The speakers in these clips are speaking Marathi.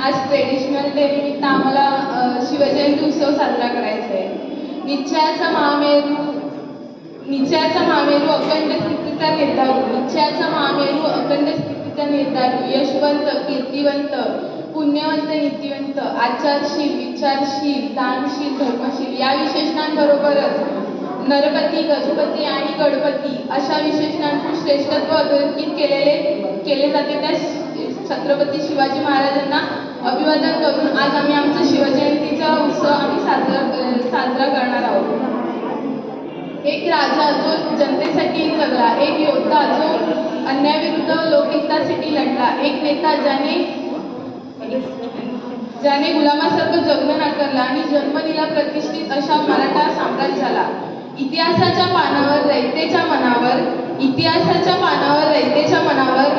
आज ट्रेडिशनल डे निमित्त आम्हाला शिवजयंती उत्सव साजरा करायचा आहे. निश्चयाचा महामेरू अखंड स्थितीचा निर्धारू, निश्चयाचा महामेरू अखंड स्थितीचा निर्धारू, यशवंत, कीर्तिवंत, पुण्यवंत, नीतिवंत, आचारशील, विचारशील, दानशील, धर्मशील या विशेषणांबरोबरच नरपती, गजपती आणि गणपती अशा विशेषणांतून श्रेष्ठत्व अधोरेखित केले जाते. त्या छत्रपती शिवाजी महाराजांना अभिवादन करून आज आम्ही आमचा शिवजयंतीचा उत्सव आम्ही साजरा करणार आहोत. एक राजा जो जनतेसाठी जगला, एक योद्धा जो अन्यायाविरुद्ध लोकहितासाठी लढला, एक नेता ज्याने गुलामासारखं जगणं नाकारलं आणि जन्म दिला प्रतिष्ठित अशा मराठा साम्राज्याला. इतिहासाच्या पानावर रयतेच्या मनावर,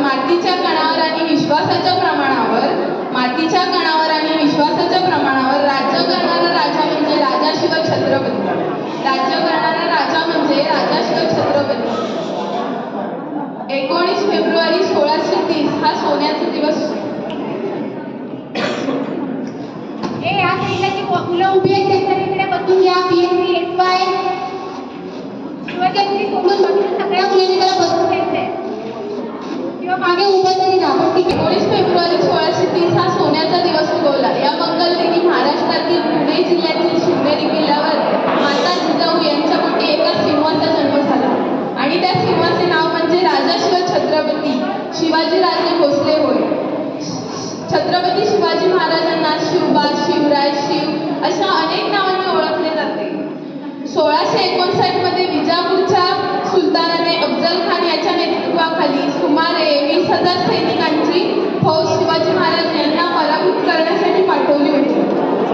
मातीच्या कणावर आणि विश्वासाच्या प्रमाणावर राज्य करणारा राजा म्हणजे राजाशिव छत्रपती. राज्य करणारा राजा म्हणजे राजाशिव छत्रपती. 19 फेब्रुवारी 1630 हा सोन्याचा दिवस. या साईडला मुलं उभी आहेत त्यांच्याकडे बसून घ्या. BSc शिवजयंती सोडून बाकी सगळ्या मुलींनी त्याला बसून घ्यायचंय किंवा मागे उभं तरी राहा. 19 फेब्रुवारी 1630 हा सोन्याचा दिवस उगवला. या मंगलदिनी महाराष्ट्रातील पुणे जिल्ह्यातील शिवनेरी किल्ल्यावर माता जिजाऊ यांच्या पोटी एका सिंहाचा जन्म झाला आणि त्या सिंहाचे नाव म्हणजे राजाशिव छत्रपती शिवाजीराजे भोसले होय. छत्रपती शिवाजी महाराजांना शिवबा, शिवराय, शिव अशा अनेक नावांनी ओळखले जाते. 1659 मध्ये विजापूरच्या सुलतानाने अफजल खान याच्या नेतृत्वाखाली सुमारे 20,000 सैनिकांची फौज शिवाजी महाराज यांना पराभूत करण्यासाठी पाठवली होती.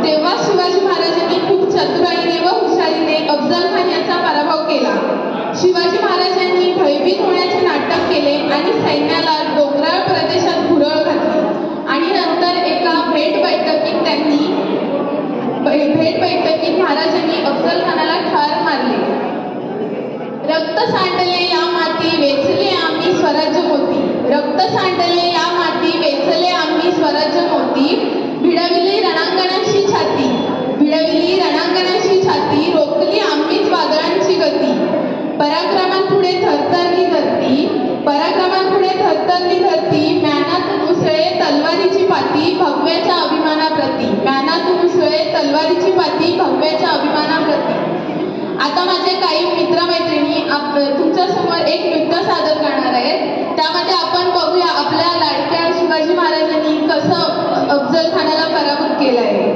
तेव्हा शिवाजी महाराजांनी खूप चतुराईने व हुशारीने अफजल खान याचा पराभव केला. शिवाजी महाराजांनी भयभीत होण्याचे नाटक केले आणि सैन्याला डोंगराळ प्रदेशात भुरळ घातली आणि नंतर एका भेट बैठकीत महाराजांनी अफजल खानाला ठार मारले. रक्त सांडले या माती वेचले आम्ही स्वराज्य मोती, रक्त सांडले या माती वेचले आम्ही स्वराज्य मोती, भिडविली रणांगणाची छाती, रोखली आम्हीच वादळांची गती. पराक्रमांपुढे थरथरली धरती, म्यानातून उसळे तलवारीची पाती भगव्याच्या अभिमानाप्रती. आता माझे काही मित्रमैत्रिणी तुमच्यासमोर एक नृत्य सादर करणार आहेत. त्यामध्ये आपण बघूया आपल्या लाडक्या शिवाजी महाराजांनी कसं अफजल खानाला पराभूत केलं आहे.